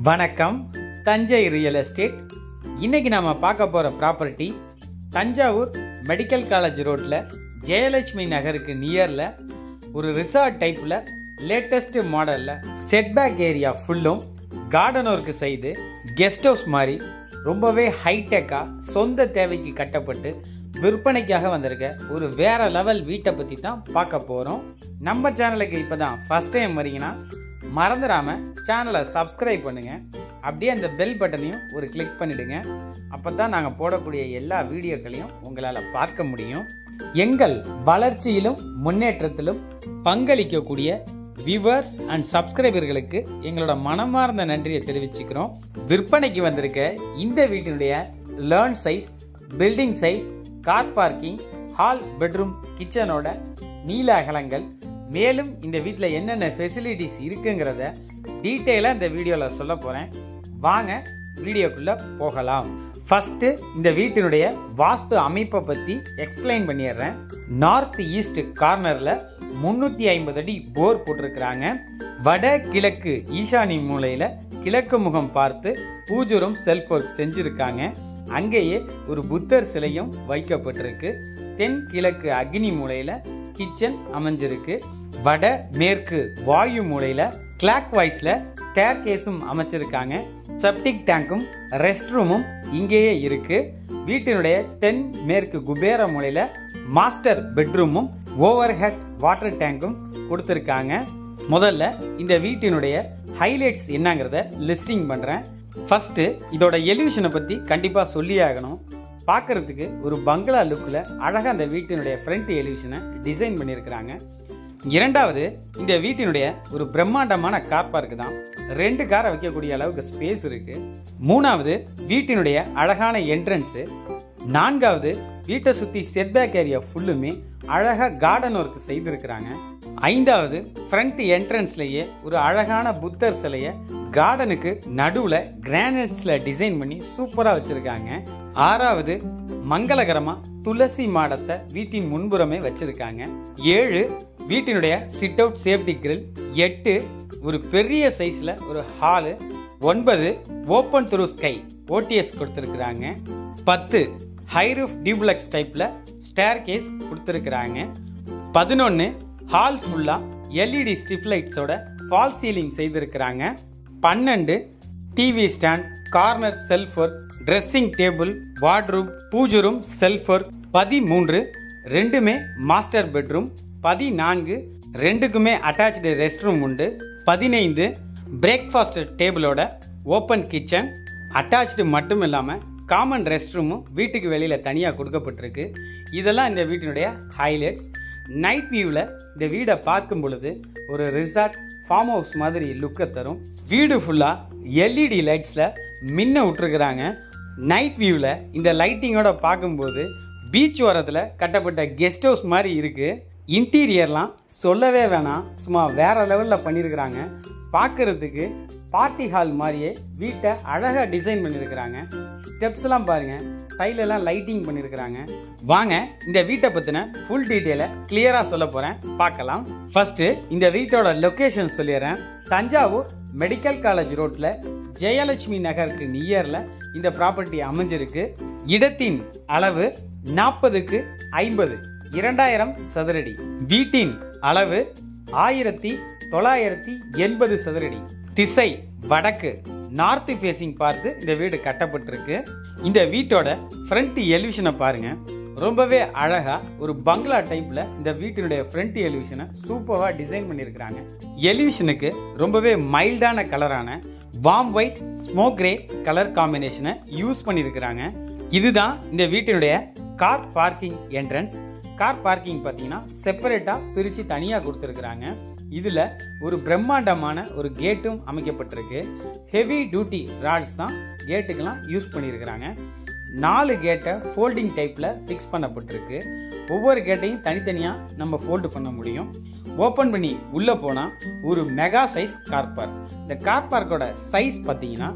வணக்கம். Thanjai real estate. இன்னைக்கு நாம பார்க்க போற ப்ராப்பர்ட்டி தஞ்சாவூர் மெடிக்கல் காலேஜ் ரோட்ல ஜெயலட்சுமி நகருக்கு நியர்ல ஒரு ரிசார்ட் டைப்ல லேட்டஸ்ட் மாடல்ல செட்பேக் ஏரியா ஃபுல்லும் கார்டன் ஒர்க் செய்து கெஸ்ட் ஹவுஸ் மாதிரி ரொம்பவே ஹைடெக்கா சொந்த தேவைக்கு கட்டப்பட்டு விற்பனைக்காக வந்திருக்க ஒரு வேற லெவல் வீட்டை பத்தி தான் பார்க்க போறோம். நம்ம சேனலுக்கு இப்பதான் ஃபர்ஸ்ட் டைம் வரீங்கன்னா மறந்துடாம சேனலை சப்ஸ்கிரைப் பண்ணுங்க. அப்படியே அந்த பெல் பட்டனையும் ஒரு கிளிக் பண்ணிடுங்க. அப்பதான் நாங்க போடக்கூடிய எல்லா வீடியோக்களையும் உங்களால பார்க்க முடியும். எங்கள் வளர்ச்சியிலும் முன்னேற்றத்திலும் பங்களிக்கக்கூடிய வியூவர்ஸ் அண்ட் சப்ஸ்கிரைபர்களுக்கு எங்களோட மனமார்ந்த நன்றியை தெரிவிச்சுக்கிறோம். விற்பனைக்கு வந்திருக்க இந்த வீட்டினுடைய land size, building size, car parking, hall, bedroom, கிச்சனோட நீள அகலங்கள், மேலும் இந்த வீட்டில் என்னென்ன ஃபெசிலிட்டிஸ் இருக்குங்கிறத டீட்டெயிலாக இந்த வீடியோவில் சொல்ல போகிறேன். வாங்க வீடியோக்குள்ளே போகலாம். ஃபஸ்ட்டு இந்த வீட்டினுடைய வாஸ்து அமைப்பை பற்றி எக்ஸ்பிளைன் பண்ணிடுறேன். நார்த் ஈஸ்ட் கார்னரில் 350 அடி போர் போட்டிருக்கிறாங்க. வட கிழக்கு ஈசானி மூலையில் கிழக்கு முகம் பார்த்து பூஜரும் செல்ஃப் ஒர்க் செஞ்சுருக்காங்க. அங்கேயே ஒரு புத்தர் சிலையும் வைக்கப்பட்டிருக்கு. தென் கிழக்கு அக்னி மூலையில் கிச்சன் அமைஞ்சிருக்கு. வட மேற்கு வாயு மூலையில கிளாக் வைஸ்ல ஸ்டேர் கேஸும் அமைச்சிருக்காங்க. செப்டிக் டேங்கும் ரெஸ்ட் ரூமும் இங்கேயே இருக்கு. வீட்டினுடைய தென் மேற்கு குபேர மூலையில மாஸ்டர் பெட்ரூமும் ஓவர் ஹெட் வாட்டர் டேங்கும் கொடுத்திருக்காங்க. முதல்ல இந்த வீட்டினுடைய ஹைலைட்ஸ் என்னங்கிறத லிஸ்டிங் பண்றேன். ஃபர்ஸ்ட் இதோட எலிவேஷனை பத்தி கண்டிப்பா சொல்லி ஆகணும். பார்க்கறதுக்கு ஒரு பங்களா லுக்கில் அழகாக அந்த வீட்டினுடைய ஃப்ரண்ட் எலிவேஷனை டிசைன் பண்ணியிருக்கிறாங்க. இரண்டாவது, இந்த வீட்டினுடைய ஒரு பிரம்மாண்டமான கார் பார்க் தான். 2 காரை வைக்கக்கூடிய அளவுக்கு ஸ்பேஸ் இருக்கு. மூணாவது, வீட்டினுடைய அழகான என்ட்ரன்ஸு. நான்காவது, வீட்டை சுற்றி செட்பேக் ஏரியா ஃபுல்லுமே அழகாக கார்டன் ஒர்க் செய்திருக்கிறாங்க. ஐந்தாவது, ஃப்ரண்ட் என்ட்ரன்ஸ்லேயே ஒரு அழகான புத்தர் சிலையை கார்டனுக்கு நடுவில் கிரானைட்ஸ்ல டிசைன் பண்ணி சூப்பராக வச்சிருக்காங்க. ஆறாவது, மங்களகரமா துளசி மாடத்தை வீட்டின் முன்புறமே வச்சிருக்காங்க. 7, வீட்டினுடைய சிட் அவுட் சேஃப்டி கிரில். 8, ஒரு பெரிய சைஸ்ல ஒரு hall. 9, open through sky OTS கொடுத்திருக்கிறாங்க. 10, ஹை ரூஃப் டியூப்ளெக்ஸ் டைப்ல ஸ்டேர் கேஸ் கொடுத்திருக்கிறாங்க. 11, ஹால் ஃபுல்லா எல்இடி ஸ்ட்ரிப் லைட்ஸோட ஃபால் சீலிங் செய்திருக்கிறாங்க. 12, TV stand, corner shelf work, dressing table, wardrobe, பூஜரும் செல்ஃப் ஒர்க். 13, 2மே மாஸ்டர் பெட்ரூம். 14, 2க்குமே அட்டாச்டு ரெஸ்ட் ரூம் உண்டு. 15, பிரேக்ஃபாஸ்ட் டேபிளோட ஓப்பன் கிச்சன். அட்டாச்டு மட்டும் இல்லாமல் காமன் ரெஸ்ட் ரூமும் வீட்டுக்கு வெளியில் தனியாக கொடுக்கப்பட்டிருக்கு. இதெல்லாம் இந்த வீட்டினுடைய ஹைலைட்ஸ். நைட் வியூவில் இந்த வீடை பார்க்கும் பொழுது ஒரு ரிசார்ட் ஃபார்ம் ஹவுஸ் மாதிரி லுக்கை தரும். வீடு ஃபுல்லாக எல்இடி லைட்ஸில் மின்ன விட்டுருக்குறாங்க. நைட் வியூவில் இந்த லைட்டிங்கோட பார்க்கும்போது பீச் ஓரத்தில் கட்டப்பட்ட கெஸ்ட் ஹவுஸ் மாதிரி இருக்குது. இன்டீரியர்லாம் சொல்லவே வேணாம், சும்மா வேற லெவலில் பண்ணியிருக்கிறாங்க. பார்க்கறதுக்கு பார்ட்டி ஹால் மாதிரியே வீட்டை அழகாக டிசைன் பண்ணியிருக்கிறாங்க. ஸ்டெப்ஸ்லாம் பாருங்கள், சைட்லலாம் லைட்டிங் பண்ணியிருக்கிறாங்க. வாங்க இந்த வீட்டை பற்றின ஃபுல் டீட்டெயிலை கிளியராக சொல்ல போகிறேன், பார்க்கலாம். ஃபர்ஸ்ட்டு இந்த வீட்டோட லொக்கேஷன் சொல்லிடுறேன். தஞ்சாவூர் மெடிக்கல் காலேஜ் ரோட்டில் ஜெயலட்சுமி நகருக்கு நியரில் இந்த ப்ராப்பர்ட்டி அமைஞ்சிருக்கு. இடத்தின் அளவு 40க்கு 50, 2000 சதுரடி. வீட்டின் அளவு 1980 சதுரடி. திசை வடக்கு, நார்த் ஃபேசிங் பார்த்து இந்த வீடு கட்டப்பட்டிருக்கு. இந்த வீட்டோட ஃப்ரண்ட் எலிவேஷனை பாருங்க, ரொம்பவே அழகா ஒரு பங்களா டைப்ல இந்த வீட்டினுடைய ஃப்ரண்ட் எலிவேஷனை சூப்பரா டிசைன் பண்ணியிருக்கிறாங்க. எலிவேஷனுக்கு ரொம்பவே மைல்டான கலரான warm white smoke grey colour காம்பினேஷனை யூஸ் பண்ணியிருக்கிறாங்க. இதுதான் இந்த வீட்டினுடைய car parking entrance. Car parking பார்த்தீங்கன்னா செப்பரேட்டாக பிரித்து தனியாக கொடுத்துருக்குறாங்க. இதில் ஒரு பிரம்மாண்டமான ஒரு கேட்டும் அமைக்கப்பட்டிருக்கு. ஹெவி டியூட்டி ராட்ஸ் தான் கேட்டுக்கெல்லாம் யூஸ் பண்ணியிருக்கிறாங்க. 4 கேட்டை ஃபோல்டிங் டைப்பில் ஃபிக்ஸ் பண்ணப்பட்டிருக்கு. ஒவ்வொரு கேட்டையும் தனித்தனியாக நம்ம ஃபோல்டு பண்ண முடியும். ஓப்பன் பண்ணி உள்ளே போனால் ஒரு மெகா சைஸ் கார் பார்க். இந்த கார் பார்க்கோட சைஸ் பார்த்தீங்கன்னா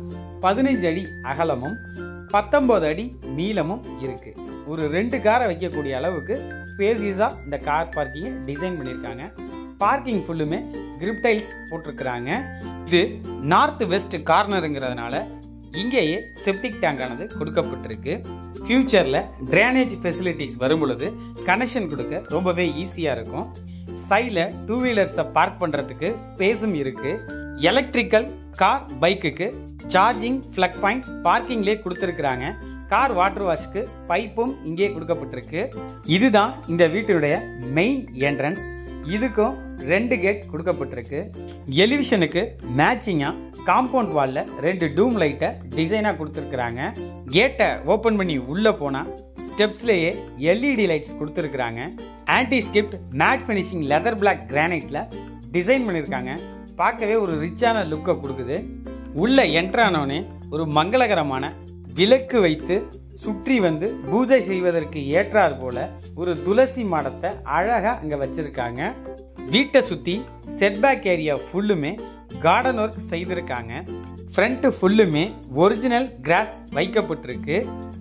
15 அடி அகலமும் 19 அடி நீளமும் இருக்கு. ஒரு 2 காரை வைக்கக்கூடிய அளவுக்கு ஸ்பேசியஸாக இந்த கார் பார்க்கிங்கை டிசைன் பண்ணியிருக்காங்க. பார்க்கிங் ஃபுல்லுமே கிரிப் டைல்ஸ் போட்டிருக்கிறாங்க. இது நார்த் வெஸ்ட் கார்னருங்கிறதுனால இங்கேயே செப்டிக் டேங்க் ஆனது கொடுக்கப்பட்டிருக்கு. ஃபியூச்சர்ல டிரைனேஜ் ஃபெசிலிட்டிஸ் வரும் பொழுது கனெக்ஷன் கொடுக்க ரொம்பவே ஈஸியா இருக்கும். சைட்ல 2 வீலர்ஸை பார்க் பண்றதுக்கு ஸ்பேஸும் இருக்கு. எலக்ட்ரிக்கல் கார் பைக்குக்கு சார்ஜிங் பிளக் பாயிண்ட் பார்க்கிங்லேயே கொடுத்துருக்குறாங்க. கார் வாட்டர் வாஷ்க்கு பைப்பும் இங்கே கொடுக்கப்பட்டிருக்கு. இதுதான் இந்த வீட்டுடைய மெயின் என்ட்ரன்ஸ். இதுக்கும் 2 கேட் கொடுக்கப்பட்டிருக்கு. எலிவிஷனுக்கு மேட்சிங்கா காம்பவுண்ட் வால்ல 2 டூம் லைட்டை டிசைனா கொடுத்துருக்குறாங்க. கேட்டை ஓபன் பண்ணி உள்ள போனா ஸ்டெப்ஸ்லயே LED லைட்ஸ் கொடுத்துருக்குறாங்க. Anti skid matte finishing leather black கிரானைட்ல டிசைன் பண்ணியிருக்காங்க. பார்க்கவே ஒரு ரிச்சான லுக்கை கொடுக்குது. உள்ள என்ட்ரானோனே ஒரு மங்களகரமான விளக்கு வைத்து சுற்றி வந்து பூஜை செய்வதற்கு ஏற்றார் போல ஒரு துளசி மாடத்தை அழகா அங்க வச்சிருக்காங்க. வீட்டை சுத்தி செட்பேக் ஏரியா ஃபுல்லுமே கார்டன் ஒர்க் செய்திருக்காங்க. ஃப்ரண்ட் ஃபுல்லுமே ஒரிஜினல் கிராஸ் வைக்கப்பட்டிருக்கு.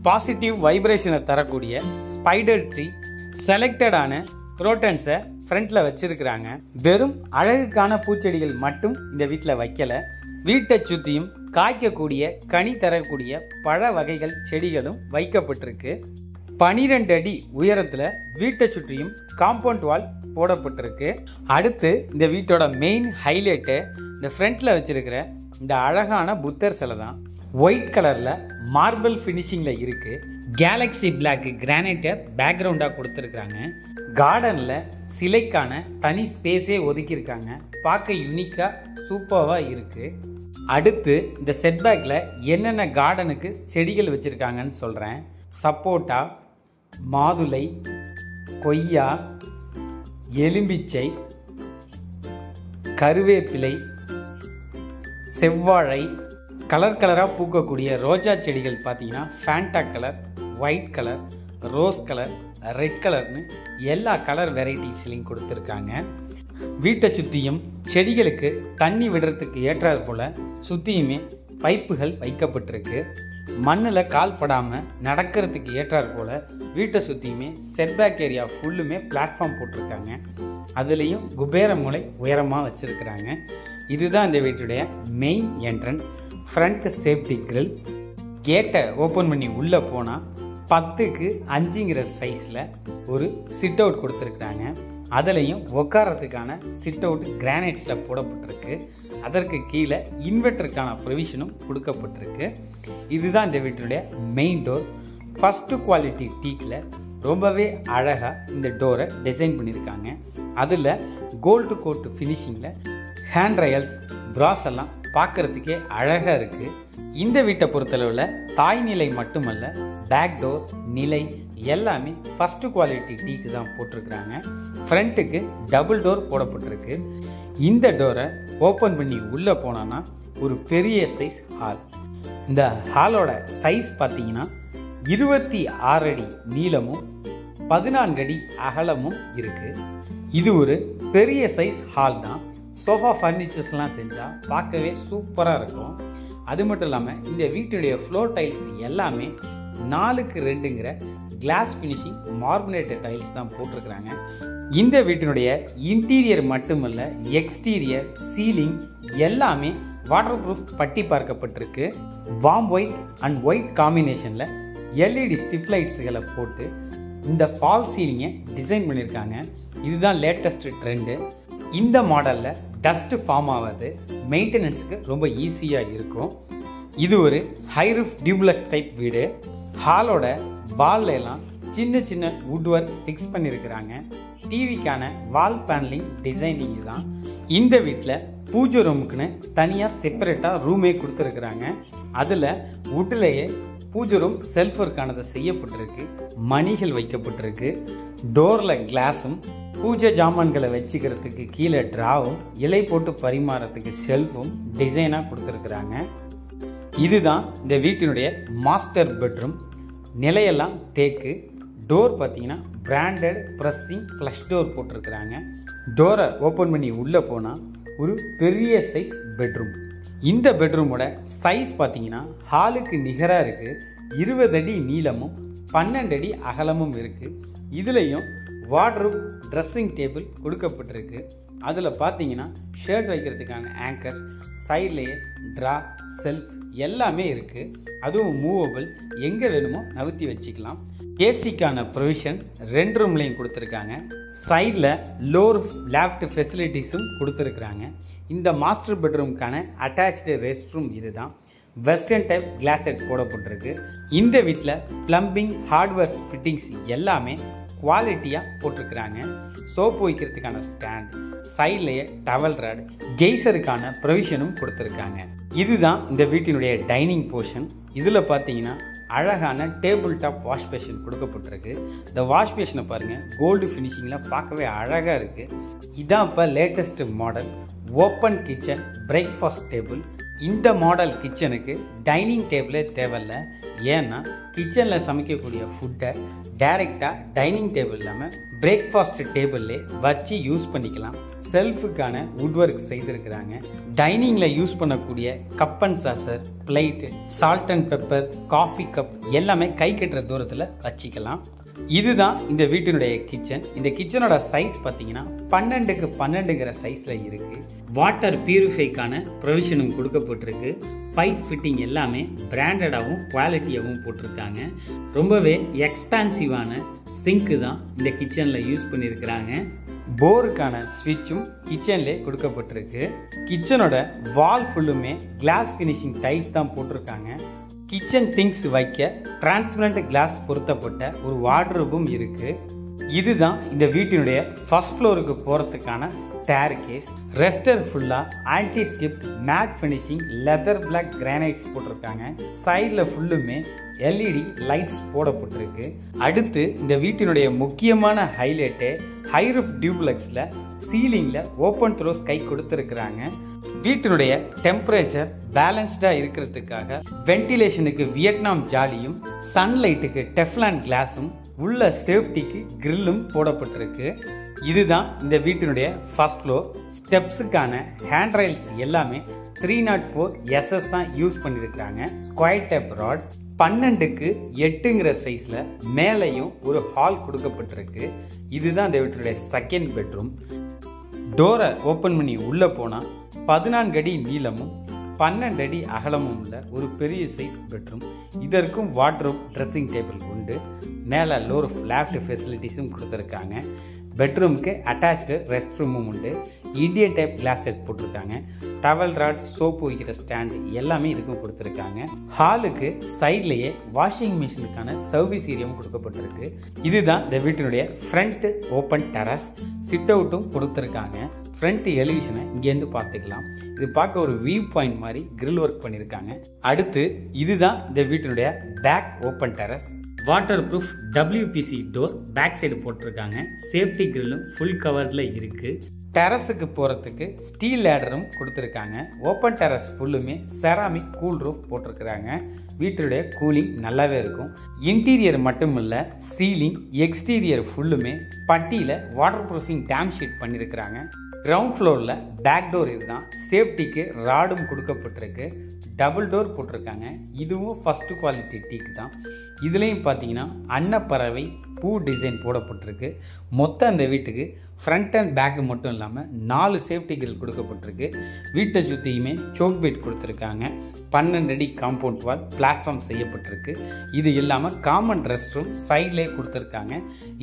பாசிட்டிவ் வைப்ரேஷனை தரக்கூடிய ஸ்பைடர் ட்ரீ செலக்டடான குரோட்டன்ஸை ஃப்ரண்ட்ல வச்சிருக்கிறாங்க. வெறும் அழகுக்கான பூச்செடிகள் மட்டும் இந்த வீட்டில் வைக்கல. வீட்டை சுத்தியும் காய்க்கக்கூடிய கனி தரக்கூடிய பழ வகைகள் செடிகளும் வைக்கப்பட்டிருக்கு. 12 அடி உயரத்துல வீட்டை சுற்றியும் காம்பவுண்ட் வால் போடப்பட்டிருக்கு. அடுத்து இந்த வீட்டோட மெயின் ஹைலைட்டு இந்த ஃப்ரண்ட்ல வச்சிருக்கிற இந்த அழகான புத்தர் சிலை தான். ஒயிட் கலர்ல மார்பிள் ஃபினிஷிங்ல இருக்கு. கேலக்ஸி பிளாக் கிரானைட்டை பேக்ரவுண்டா கொடுத்துருக்காங்க. கார்டன்ல சிலைக்கான தனி ஸ்பேஸே ஒதுக்கியிருக்காங்க. பார்க்க யூனிக்கா சூப்பர்வா இருக்கு. அடுத்து இந்த செட்பேக்ல என்னென்ன கார்டனுக்கு செடிகள் வச்சிருக்காங்கன்னு சொல்றேன். சப்போட்டா, மாதுளை, கொய்யா, எலும்பிச்சை, கருவேப்பிலை, செவ்வாழை, கலர் கலராக பூக்கக்கூடிய ரோஜா செடிகள் பார்த்தீங்கன்னா Fanta colour, white colour, rose colour, red கலர்னு எல்லா கலர் வெரைட்டிஸ்லையும் கொடுத்துருக்காங்க. வீட்டை சுற்றியும் செடிகளுக்கு தண்ணி விடுறதுக்கு ஏற்றாறு போல் சுற்றியுமே பைப்புகள் வைக்கப்பட்டிருக்கு. மண்ணில் கால் படாமல் நடக்கிறதுக்கு ஏற்றாறு போல் வீட்டை சுற்றியுமே செட்பேக் ஏரியா ஃபுல்லுமே பிளாட்ஃபார்ம் போட்டிருக்காங்க. அதுலேயும் குபேர மூலை உயரமாக வச்சுருக்கிறாங்க. இதுதான் இந்த வீட்டுடைய main entrance. Front safety grill. கேட்டை ஓப்பன் பண்ணி உள்ளே போனால் 10க்கு 5ங்கிற சைஸில் ஒரு சிட் அவுட் கொடுத்துருக்குறாங்க. அதுலேயும் உட்காரத்துக்கான சிட் அவுட் கிரானைட்ஸில் போடப்பட்டிருக்கு. அதற்கு கீழே இன்வெர்டருக்கான ப்ரொவிஷனும் கொடுக்கப்பட்டிருக்கு. இதுதான் இந்த வீட்டுடைய மெயின் டோர். ஃபர்ஸ்ட் குவாலிட்டி டீக்கில் ரொம்பவே அழகாக இந்த டோரை டிசைன் பண்ணியிருக்காங்க. அதில் கோல்டு கோட் ஃபினிஷிங்கில் ஹேண்ட் ரயல்ஸ் பிராஸ் எல்லாம் பார்க்கறதுக்கே அழகாக இருக்குது. இந்த வீட்டை பொறுத்தளவில் தாய் நிலை மட்டுமல்ல, பேக் டோர் நிலை எல்லாமே ஃபர்ஸ்ட் குவாலிட்டி டீக்கு தான் போட்டிருக்கிறாங்க. ஃப்ரண்ட்டுக்கு டபுள் டோர் போடப்பட்டிருக்கு. இந்த டோரை ஓப்பன் பண்ணி உள்ளே போனோன்னா ஒரு பெரிய சைஸ் ஹால். இந்த ஹாலோட சைஸ் பார்த்தீங்கன்னா 26 அடி நீளமும் 14 அடி அகலமும் இருக்கு. இது ஒரு பெரிய சைஸ் ஹால் தான். சோஃபா ஃபர்னிச்சர்ஸ்லாம் செஞ்சால் பார்க்கவே சூப்பராக இருக்கும். அது மட்டும் இல்லாமல் இந்த வீட்டுடைய ஃப்ளோர் டைல்ஸ் எல்லாமே 4க்கு 2ங்கிற கிளாஸ் ஃபினிஷிங் மார்பினேட்டட் டைல்ஸ் தான் போட்டிருக்கிறாங்க. இந்த வீட்டினுடைய இன்டீரியர் மட்டுமல்ல, எக்ஸ்டீரியர், சீலிங் எல்லாமே வாட்டர் ப்ரூஃப் பட்டி பார்க்கப்பட்டிருக்கு. வார்ம் ஒயிட் அண்ட் ஒயிட் காம்பினேஷனில் LED ஸ்ட்ரிப் லைட்ஸுகளை போட்டு இந்த ஃபால் சீலிங்கை டிசைன் பண்ணியிருக்காங்க. இதுதான் லேட்டஸ்ட் ட்ரெண்டு. இந்த மாடலில் டஸ்ட் ஃபார்ம் ஆகாது, மெயின்டெனன்ஸுக்கு ரொம்ப ஈஸியாக இருக்கும். இது ஒரு ஹை ரூஃப் டியூப்ளக்ஸ் டைப் வீடு. ஹாலோட வால்ல எல்லாம் சின்ன சின்ன வுட் ஒர்க் ஃபிக்ஸ் பண்ணியிருக்கிறாங்க. டிவிக்கான வால் பேனலிங் டிசைனிங் தான். இந்த வீட்டில் பூஜை ரூமுக்குன்னு தனியாக செப்பரேட்டாக ரூமே கொடுத்துருக்குறாங்க. அதில் வுட்லேயே பூஜை ரூம் செல்ஃப் ஒர்க்கானதை செய்யப்பட்டிருக்கு. மணிகள் வைக்கப்பட்டிருக்கு. டோரில் கிளாஸும், பூஜை ஜாமான்களை வச்சுக்கிறதுக்கு கீழே ட்ராவும், இலை போட்டு பரிமாறத்துக்கு ஷெல்ஃபும் டிசைனாக கொடுத்துருக்குறாங்க. இதுதான் இந்த வீட்டினுடைய மாஸ்டர் பெட்ரூம். நிலையெல்லாம் தேக்கு. டோர் பார்த்தீங்கன்னா பிராண்டட் ப்ரெஸ்ஸிங் ஃப்ளஷ் டோர் போட்டிருக்கிறாங்க. டோரை ஓப்பன் பண்ணி உள்ளே போனால் ஒரு பெரிய சைஸ் பெட்ரூம். இந்த பெட்ரூமோட சைஸ் பார்த்தீங்கன்னா ஹாலுக்கு நிகராக இருக்குது. 20 அடி நீளமும் 12 அடி அகலமும் இருக்குது. இதுலேயும் வார்ட்ரூப், ட்ரெஸ்ஸிங் டேபிள் கொடுக்கப்பட்டிருக்கு. அதில் பார்த்தீங்கன்னா ஷர்ட் வைக்கிறதுக்கான ஆங்கர்ஸ், சைட்லேயே ட்ரா, செல்ஃப் எல்லாமே இருக்குது. அதுவும் மூவபிள், எங்கே வேணுமோ நவுத்தி வச்சுக்கலாம். ஏசிக்கான ப்ரொவிஷன் 2 ரூம்லையும் கொடுத்துருக்காங்க. சைடில் லோர் லேஃப்ட் ஃபெசிலிட்டிஸும் கொடுத்துருக்குறாங்க. இந்த மாஸ்டர் பெட்ரூமுக்கான அட்டாச்டு ரெஸ்ட் ரூம் இதுதான். வெஸ்டர்ன் டைப் கிளாஸ் செட் போடப்பட்டிருக்கு. இந்த வீட்டில் பிளம்பிங், ஹார்ட்வேர்ஸ், ஃபிட்டிங்ஸ் எல்லாமே குவாலிட்டியாக போட்டிருக்கிறாங்க. சோப்பு வைக்கிறதுக்கான ஸ்டாண்ட், சைட்லேயே டவல் ராட், கெய்சருக்கான ப்ரொவிஷனும் கொடுத்துருக்காங்க. இதுதான் இந்த வீட்டினுடைய டைனிங் போர்ஷன். இதில் பார்த்தீங்கன்னா அழகான டேபிள் டாப் வாஷ் பேஷன் கொடுக்கப்பட்டிருக்கு. இந்த வாஷ் பேஷனை பாருங்கள், கோல்டு ஃபினிஷிங்கில் பார்க்கவே அழகாக இருக்குது. இதான் இப்போ latest model open kitchen breakfast table. இந்த மாடல் கிச்சனுக்கு டைனிங் டேபிளே தேவையில்லை. ஏன்னா கிச்சனில் சமைக்கக்கூடிய ஃபுட்டை டைரெக்டாக டைனிங் டேபிள் இல்லாமல் பிரேக்ஃபாஸ்ட் டேபிள்லே வச்சு யூஸ் பண்ணிக்கலாம். செல்ஃபுக்கான வுட் ஒர்க் செய்திருக்கிறாங்க. டைனிங்கில் யூஸ் பண்ணக்கூடிய cup and Chaucer, plate, salt and pepper, coffee cup எல்லாமே கை கட்டுற தூரத்தில் வச்சுக்கலாம். இதுதான் இந்த வீட்டினுடைய கிச்சன். இந்த கிச்சனோட சைஸ் பார்த்தீங்கன்னா 12க்கு 12ங்கிற சைஸில் இருக்குது. வாட்டர் பியூரிஃபைக்கான ப்ரொவிஷனும் கொடுக்கப்பட்டிருக்கு. பைப் ஃபிட்டிங் எல்லாமே பிராண்டடாகவும் குவாலிட்டியாகவும் போட்டிருக்காங்க. ரொம்பவே எக்ஸ்பான்சிவான சிங்க்கு தான் இந்த கிச்சனில் யூஸ் பண்ணியிருக்கிறாங்க. போருக்கான ஸ்விட்சும் கிச்சன்லே கொடுக்கப்பட்டிருக்கு. கிச்சனோட வால் ஃபுல்லுமே கிளாஸ் ஃபினிஷிங் டைல்ஸ் தான் போட்டிருக்காங்க. கிச்சன் திங்ஸ் வைக்க டிரான்ஸ்பரண்ட் கிளாஸ் பொருத்தப்பட்ட ஒரு வார்ட்ரோபும் இருக்கு. இதுதான் இந்த வீட்டினுடைய ஃபர்ஸ்ட் ஃப்ளோருக்கு போகிறதுக்கான ஸ்டேர் கேஸ். ரெஸ்டர் ஃபுல்லாக anti skid matt finishing leather black granites போட்டிருக்காங்க. சைடில் ஃபுல்லுமே எல்இடி லைட்ஸ் போடப்பட்டிருக்கு. அடுத்து இந்த வீட்டினுடைய முக்கியமான ஹைலைட்டு ஹை ரூஃப் டியூப்ளெக்ஸில் சீலிங்கில் ஓப்பன் த்ரோ ஸ்கை கொடுத்துருக்குறாங்க. வீட்டினுடைய டெம்பரேச்சர் பேலன்ஸ்டாக இருக்கிறதுக்காக வென்டிலேஷனுக்கு வியட்நாம் ஜாலியும், சன்லைட்டுக்கு டெஃப்லான் கிளாஸும், உள்ள சேஃப்டிக்கு கிரில்லும் போடப்பட்டிருக்கு. இதுதான் இந்த வீட்டினுடைய ஃபர்ஸ்ட் ஃப்ளோர். ஸ்டெப்ஸுக்கான ஹேண்ட் ரைல்ஸ் எல்லாமே 304 SS தான் யூஸ் பண்ணியிருக்காங்க. ஸ்கொயர் டேப் ராட் 12க்கு 8ங்கிற சைஸில் மேலேயும் ஒரு ஹால் கொடுக்கப்பட்டிருக்கு. இதுதான் இந்த வீட்டினுடைய செகண்ட் பெட்ரூம். டோரை ஓப்பன் பண்ணி உள்ளே போனால் 14 அடி நீளமும் 12 அடி அகலமும் உள்ள ஒரு பெரிய சைஸ் பெட்ரூம். இதற்கும் வார்ட்ரோப், ட்ரெஸ்ஸிங் டேபிள் உண்டு. மேலே லோர் லேஃப்ட் ஃபெசிலிட்டிஸும் கொடுத்துருக்காங்க. பெட்ரூமுக்கு அட்டாச்டு ரெஸ்ட் ரூமும் உண்டு. இந்தியன் டைப் கிளாஸ் செட் போட்டிருக்காங்க. டவல் ராட், சோப்பு வைக்கிற ஸ்டாண்டு எல்லாமே இதுக்கும் கொடுத்துருக்காங்க. ஹாலுக்கு சைட்லேயே வாஷிங் மிஷினுக்கான சர்வீஸ் ஏரியாவும் கொடுக்கப்பட்டிருக்கு. இதுதான் இந்த வீட்டினுடைய ஃப்ரண்ட் ஓப்பன் டெரஸ். சிட் அவுட்டும் கொடுத்துருக்காங்க. ஃப்ரண்ட் எலிவேஷனை இங்கேருந்து பார்த்துக்கலாம். இது பார்க்க ஒரு வியூ பாயிண்ட் மாதிரி கிரில் ஒர்க் பண்ணியிருக்காங்க. அடுத்து இதுதான் இந்த வீட்டினுடைய back open terrace. Water proof WPC door back side போட்டிருக்காங்க. சேஃப்டி கிரில்லும் ஃபுல் கவரில் இருக்குது. டெரஸுக்கு போகிறதுக்கு ஸ்டீல் லேடரும் கொடுத்துருக்காங்க. ஓப்பன் டெரஸ் ஃபுல்லுமே செராமிக் கூல் ரூஃப் போட்டிருக்கிறாங்க. வீட்டினுடைய கூலிங் நல்லாவே இருக்கும். இன்டீரியர் மட்டும் இல்லை, சீலிங், எக்ஸ்டீரியர் ஃபுல்லுமே பட்டியில் வாட்டர் ப்ரூஃபிங் டேம் ஷீட் பண்ணியிருக்கிறாங்க. கிரவுண்ட் ஃப்ளோரில் பேக் டோர் இதுதான். சேஃப்டிக்கு ராடும் கொடுக்கப்பட்டிருக்கு. டபுள் டோர் போட்டிருக்காங்க. இதுவும் ஃபஸ்ட்டு குவாலிட்டி டீக் தான். இதுலேயும் பார்த்தீங்கன்னா அன்னப்பறவை பூ டிசைன் போடப்பட்டிருக்கு. மொத்தம் அந்த வீட்டுக்கு ஃப்ரண்ட் அண்ட் பேக்கு மட்டும் இல்லாமல் 4 சேஃப்டி கிரில் கொடுக்கப்பட்டிருக்கு. வீட்டை சுற்றியுமே சோக் பெட் கொடுத்துருக்காங்க. 12 அடி காம்பவுண்ட் வால் பிளாட்ஃபார்ம் செய்யப்பட்டிருக்கு. இது இல்லாமல் காமன் ரெஸ்ட் ரூம் சைட்லேயே கொடுத்துருக்காங்க.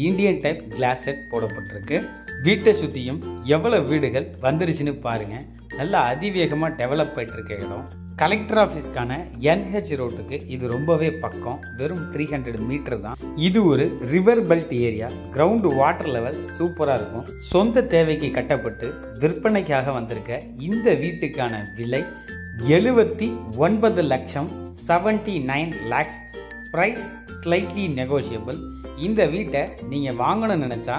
இந்தியன் டைப் கிளாஸ் செட் போடப்பட்டிருக்கு. வீட்டை சுற்றியும் எவ்வளோ வீடுகள் வந்துருச்சுன்னு பாருங்கள். நல்லா அதிவேகமாக டெவலப் ஆகிட்டு இருக்க இடம். கலெக்டர் ஆஃபீஸ்க்கான NH ரோட்டுக்கு இது ரொம்பவே பக்கம். வெறும் 300 மீட்டர் தான். இது ஒரு river belt area. Ground water level சூப்பராக இருக்கும். சொந்த தேவைக்கு கட்டப்பட்டு விற்பனைக்காக வந்திருக்க இந்த வீட்டுக்கான விலை 79 லட்சம், 79 lakhs. Price slightly negotiable. இந்த வீட்டை நீங்கள் வாங்கணும்னு நினச்சா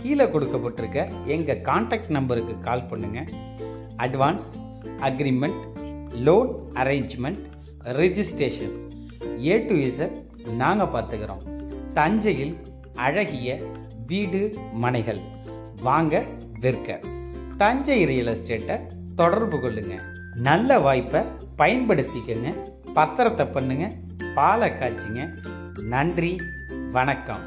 கீழே கொடுக்கப்பட்டிருக்க எங்கள் கான்டாக்ட் நம்பருக்கு கால் பண்ணுங்கள். Advance, agreement, loan arrangement, registration A to Z நாங்கள் பார்த்துக்கிறோம். தஞ்சையில் அழகிய வீடு மனைகள் வாங்க விற்க தஞ்சை ரியல் எஸ்டேட்டை தொடர்பு கொள்ளுங்க. நல்ல வாய்ப்பை பயன்படுத்திக்கங்க. பத்திரத்தை பண்ணுங்க, பாலை காய்ச்சிங்க. நன்றி, வணக்கம்.